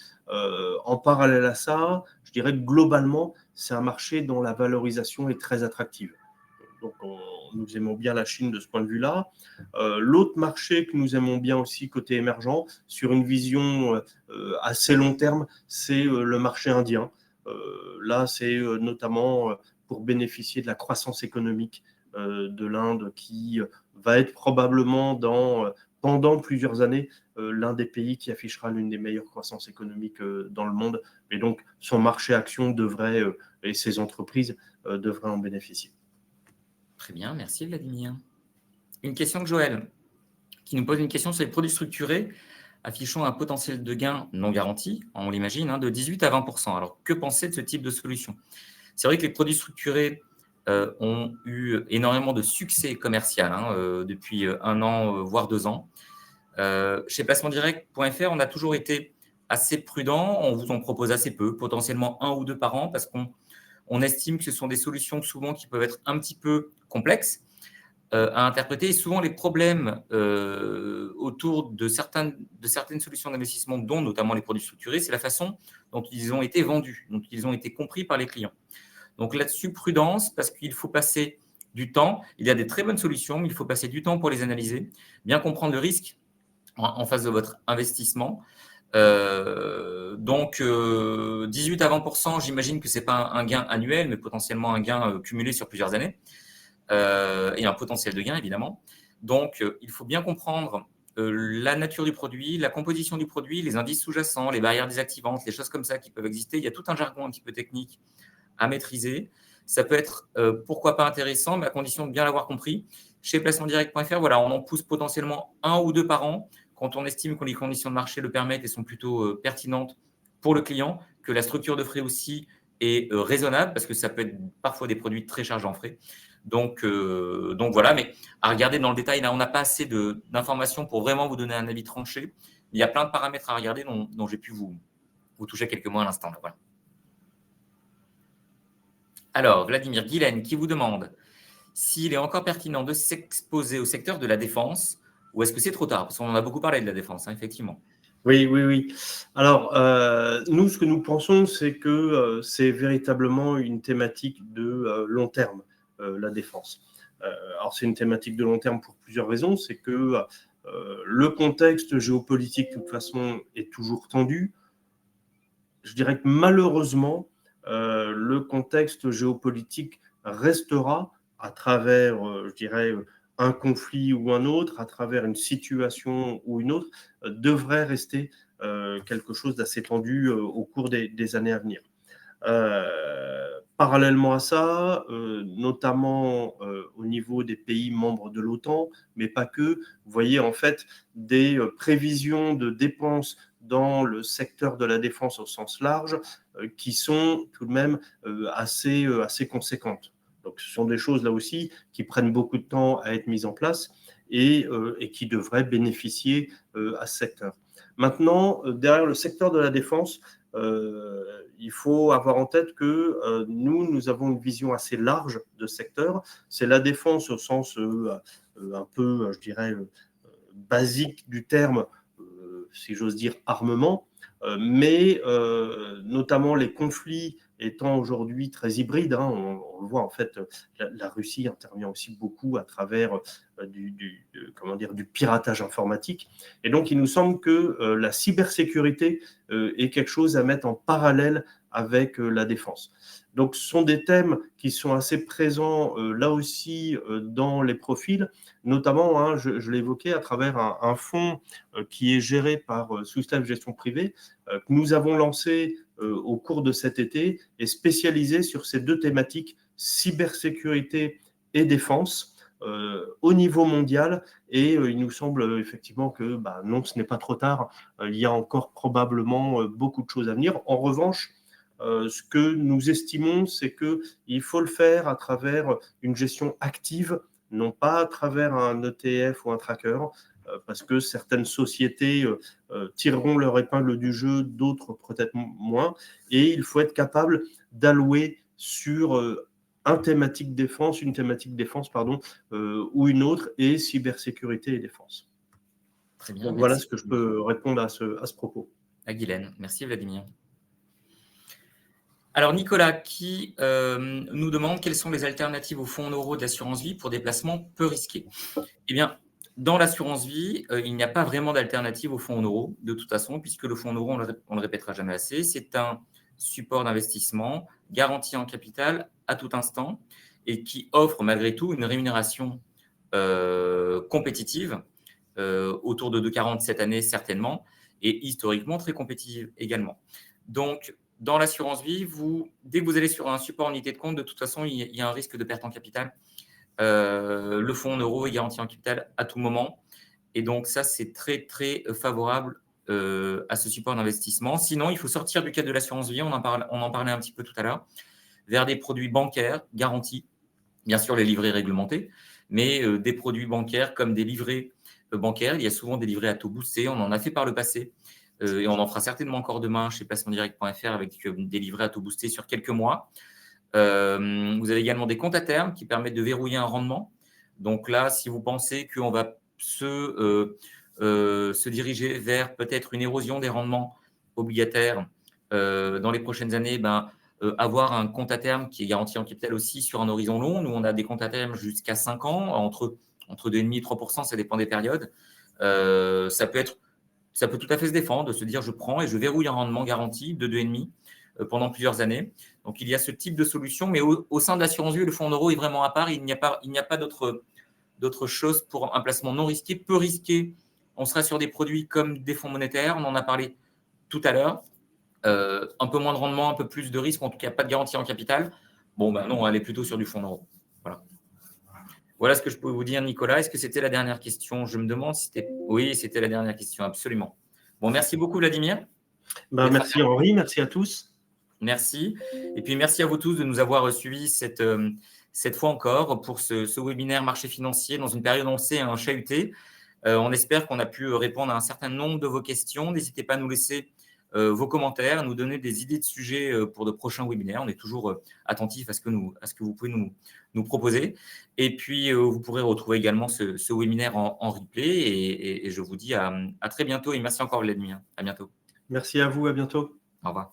En parallèle à ça, je dirais que globalement, c'est un marché dont la valorisation est très attractive. Donc, nous aimons bien la Chine de ce point de vue-là. L'autre marché que nous aimons bien aussi côté émergent, sur une vision assez long terme, c'est le marché indien. Là, c'est notamment pour bénéficier de la croissance économique de l'Inde qui va être probablement pendant plusieurs années l'un des pays qui affichera l'une des meilleures croissances économiques dans le monde. Et donc, son marché action devrait, et ses entreprises devraient en bénéficier. Très bien, merci Vladimir. Une question de Joël, qui nous pose une question sur les produits structurés affichant un potentiel de gain non garanti, on l'imagine, de 18 à 20%. Alors, que penser de ce type de solution? C'est vrai que les produits structurés ont eu énormément de succès commercial depuis 1 an, voire 2 ans. Chez placementdirect.fr, on a toujours été assez prudent. On vous en propose assez peu, potentiellement 1 ou 2 par an, parce qu'on estime que ce sont des solutions souvent qui peuvent être un petit peu complexes à interpréter. Et souvent, les problèmes autour de certaines solutions d'investissement, dont notamment les produits structurés, c'est la façon dont ils ont été vendus, dont ils ont été compris par les clients. Donc là-dessus, prudence, parce qu'il faut passer du temps. Il y a des très bonnes solutions, mais il faut passer du temps pour les analyser, bien comprendre le risque en face de votre investissement. Donc, 18 à 20%, j'imagine que ce n'est pas un gain annuel, mais potentiellement un gain cumulé sur plusieurs années. Et un potentiel de gain, évidemment. Donc, il faut bien comprendre la nature du produit, la composition du produit, les indices sous-jacents, les barrières désactivantes, les choses comme ça qui peuvent exister. Il y a tout un jargon un petit peu technique à maîtriser. Ça peut être, pourquoi pas intéressant, mais à condition de bien l'avoir compris. Chez placementdirect.fr, voilà, on en pousse potentiellement 1 ou 2 par an quand on estime que les conditions de marché le permettent et sont plutôt pertinentes pour le client, que la structure de frais aussi est raisonnable, parce que ça peut être parfois des produits très chargés en frais. Donc voilà, mais à regarder dans le détail, là, on n'a pas assez d'informations pour vraiment vous donner un avis tranché. Il y a plein de paramètres à regarder dont j'ai pu vous toucher quelques mots à l'instant. Voilà. Alors, Vladimir Guilaine qui vous demande s'il est encore pertinent de s'exposer au secteur de la défense ou est-ce que c'est trop tard? Parce qu'on en a beaucoup parlé de la défense, effectivement. Oui. Alors, nous, ce que nous pensons, c'est que c'est véritablement une thématique de long terme, la défense. Alors, c'est une thématique de long terme pour plusieurs raisons. C'est que le contexte géopolitique, de toute façon, est toujours tendu. Je dirais que malheureusement, le contexte géopolitique restera à travers, je dirais, un conflit ou un autre, à travers une situation ou une autre, devrait rester quelque chose d'assez tendu au cours des années à venir. Parallèlement à ça, notamment au niveau des pays membres de l'OTAN, mais pas que, vous voyez en fait des prévisions de dépenses dans le secteur de la défense au sens large qui sont tout de même assez conséquentes. Donc ce sont des choses là aussi qui prennent beaucoup de temps à être mises en place et qui devraient bénéficier à ce secteur. Maintenant, derrière le secteur de la défense, il faut avoir en tête que nous avons une vision assez large de secteur. C'est la défense au sens un peu, je dirais, basique du terme, si j'ose dire, armement, mais notamment les conflits étant aujourd'hui très hybrides, on le voit en fait, la Russie intervient aussi beaucoup à travers du piratage informatique. Et donc, il nous semble que la cybersécurité est quelque chose à mettre en parallèle avec la défense. Donc, ce sont des thèmes qui sont assez présents là aussi dans les profils, notamment, hein, je l'ai évoqué, à travers un fonds qui est géré par Swiss Life Gestion Privée, que nous avons lancé au cours de cet été et spécialisé sur ces deux thématiques, cybersécurité et défense, au niveau mondial. Et il nous semble effectivement que non, ce n'est pas trop tard. Il y a encore probablement beaucoup de choses à venir. En revanche, ce que nous estimons, c'est qu'il faut le faire à travers une gestion active, non pas à travers un ETF ou un tracker, parce que certaines sociétés tireront leur épingle du jeu, d'autres peut-être moins. Et il faut être capable d'allouer sur une thématique défense, ou une autre, et cybersécurité et défense. Très bien. Donc voilà ce que je peux répondre à ce propos. À Guylaine. Merci Vladimir. Alors Nicolas qui nous demande quelles sont les alternatives au fonds en euros de l'assurance vie pour des placements peu risqués. Eh bien, dans l'assurance vie, il n'y a pas vraiment d'alternative au fonds en euros, de toute façon, puisque le fonds en euros, on ne le répétera jamais assez, c'est un support d'investissement garanti en capital à tout instant et qui offre malgré tout une rémunération compétitive, autour de 2,40 cette année certainement, et historiquement très compétitive également. Donc, dans l'assurance vie, dès que vous allez sur un support unité de compte, de toute façon, il y a un risque de perte en capital. Le fonds en euros est garanti en capital à tout moment. Et donc, ça, c'est très, très favorable à ce support d'investissement. Sinon, il faut sortir du cadre de l'assurance vie, on en parlait un petit peu tout à l'heure, vers des produits bancaires garantis, bien sûr les livrets réglementés, mais des produits bancaires comme des livrets bancaires. Il y a souvent des livrets à taux boosté, on en a fait par le passé. Et on en fera certainement encore demain chez placementdirect.fr avec des livrets à taux boosté sur quelques mois. Vous avez également des comptes à terme qui permettent de verrouiller un rendement. Donc là, si vous pensez qu'on va se diriger vers peut-être une érosion des rendements obligataires dans les prochaines années, avoir un compte à terme qui est garanti en capital aussi sur un horizon long. Nous, on a des comptes à terme jusqu'à 5 ans, entre 2,5% et 3%, ça dépend des périodes. Ça peut tout à fait se défendre, de se dire je prends et je verrouille un rendement garanti de 2,5% pendant plusieurs années. Donc, il y a ce type de solution, mais au sein de l'assurance vie, le fonds en euros est vraiment à part. Il n'y a pas d'autre chose pour un placement non risqué. Peu risqué, on sera sur des produits comme des fonds monétaires, on en a parlé tout à l'heure. Un peu moins de rendement, un peu plus de risque, en tout cas pas de garantie en capital. Non, on est plutôt sur du fonds en euros. Voilà ce que je peux vous dire, Nicolas. Est-ce que c'était la dernière question? Je me demande si c'était… Oui, c'était la dernière question, absolument. Bon, merci beaucoup, Vladimir. Merci Henri, merci à tous. Merci. Et puis, merci à vous tous de nous avoir suivis cette fois encore pour ce webinaire marché financier dans une période, on sait, chahutée. On espère qu'on a pu répondre à un certain nombre de vos questions. N'hésitez pas à nous laisser vos commentaires, à nous donner des idées de sujets pour de prochains webinaires. On est toujours attentif à ce que vous pouvez nous proposer. Et puis, vous pourrez retrouver également ce webinaire en replay. Et je vous dis à très bientôt. Et merci encore, Vladimir. À bientôt. Merci à vous, à bientôt. Au revoir.